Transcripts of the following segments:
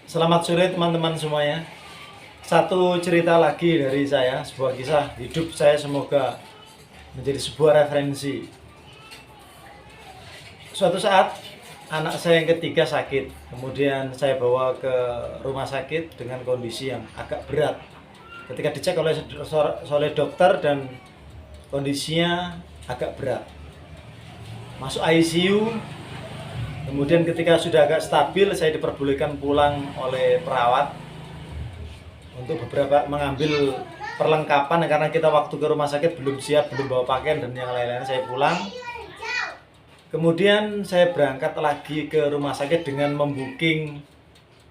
Selamat sore teman-teman semuanya. Satu cerita lagi dari saya, sebuah kisah hidup saya semoga menjadi sebuah referensi. Suatu saat anak saya yang ketiga sakit, kemudian saya bawa ke rumah sakit dengan kondisi yang agak berat. Ketika dicek oleh dokter dan kondisinya agak berat, masuk ICU. Kemudian ketika sudah agak stabil, saya diperbolehkan pulang oleh perawat untuk beberapa mengambil perlengkapan karena kita waktu ke rumah sakit belum siap, belum bawa pakaian dan yang lain-lain. Saya pulang. Kemudian saya berangkat lagi ke rumah sakit dengan membooking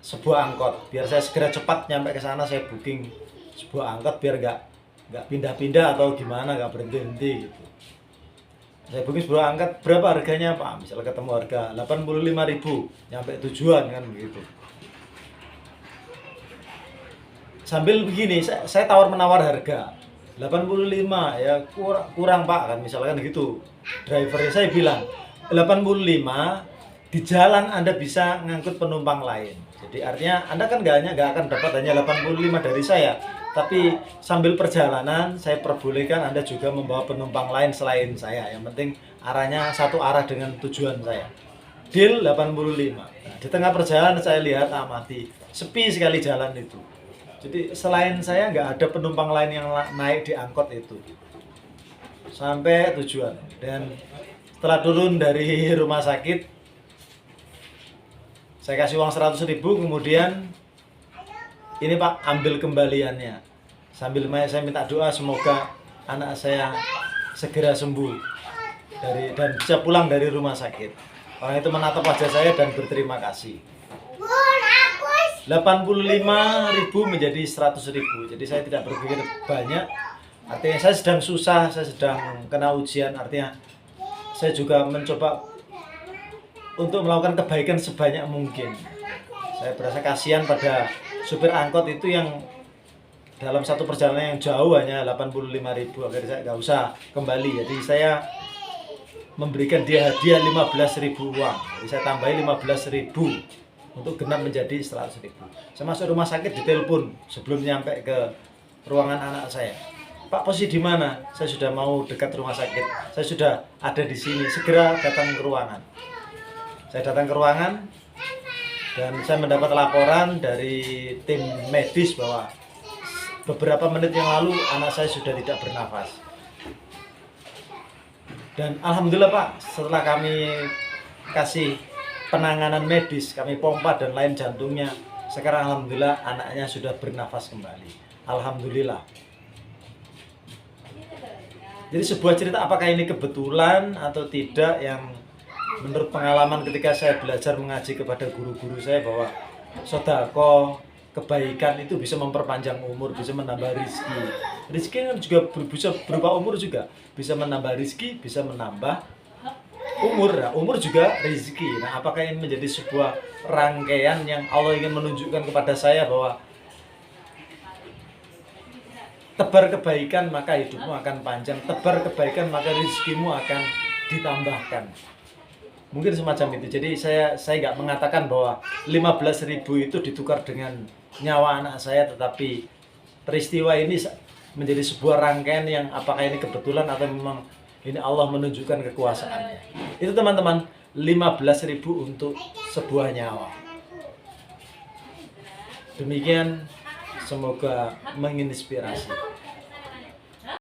sebuah angkot. Biar saya segera cepat nyampe ke sana, saya booking sebuah angkot biar nggak pindah-pindah atau gimana, nggak berhenti-henti gitu. Saya booking sebuah angkot, berapa harganya Pak? Misalnya ketemu harga 85.000, nyampe tujuan kan begitu. Sambil begini, saya tawar-menawar harga 85 ya kurang Pak kan, misalkan gitu. Drivernya saya bilang 85, di jalan Anda bisa ngangkut penumpang lain. Jadi artinya Anda kan nggak akan dapat hanya 85 dari saya, tapi sambil perjalanan saya perbolehkan Anda juga membawa penumpang lain selain saya. Yang penting arahnya satu arah dengan tujuan saya. Deal 85. Nah, di tengah perjalanan saya lihat amati, sepi sekali jalan itu. Jadi selain saya nggak ada penumpang lain yang naik di angkot itu. Sampai tujuan. Dan setelah turun dari rumah sakit, saya kasih uang 100.000, kemudian ini Pak, ambil kembaliannya. Sambil saya minta doa semoga anak saya segera sembuh dan bisa pulang dari rumah sakit. Orang itu menatap wajah saya dan berterima kasih. 85.000 menjadi 100.000. Jadi saya tidak berpikir banyak. Artinya saya sedang susah, saya sedang kena ujian. Artinya saya juga mencoba untuk melakukan kebaikan sebanyak mungkin. Saya berasa kasihan pada supir angkot itu yang dalam satu perjalanan yang jauh hanya 85.000. Akhirnya saya nggak usah kembali. Jadi saya memberikan dia hadiah 15.000 uang. Jadi saya tambahin 15.000 untuk genap menjadi 100.000. Saya masuk rumah sakit, ditelepon sebelum nyampe ke ruangan anak saya. Pak, posisi di mana? Saya sudah mau dekat rumah sakit. Saya sudah ada di sini. Segera datang ke ruangan. Saya datang ke ruangan dan saya mendapat laporan dari tim medis bahwa beberapa menit yang lalu anak saya sudah tidak bernafas. Dan alhamdulillah Pak, setelah kami kasih penanganan medis, kami pompa dan lain jantungnya, sekarang alhamdulillah anaknya sudah bernafas kembali. Alhamdulillah. Jadi sebuah cerita, apakah ini kebetulan atau tidak, yang menurut pengalaman ketika saya belajar mengaji kepada guru-guru saya bahwa sodako, kebaikan itu bisa memperpanjang umur, bisa menambah rezeki. Rezeki kan juga bisa berupa umur juga, bisa menambah rezeki, bisa menambah umur. Nah, umur juga rezeki. Nah, apakah ini menjadi sebuah rangkaian yang Allah ingin menunjukkan kepada saya bahwa tebar kebaikan maka hidupmu akan panjang, tebar kebaikan maka rezekimu akan ditambahkan. Mungkin semacam itu. Jadi saya nggak mengatakan bahwa 15.000 itu ditukar dengan nyawa anak saya, tetapi peristiwa ini menjadi sebuah rangkaian yang apakah ini kebetulan atau memang ini Allah menunjukkan kekuasaannya. Itu teman-teman, 15.000 untuk sebuah nyawa. Demikian, semoga menginspirasi.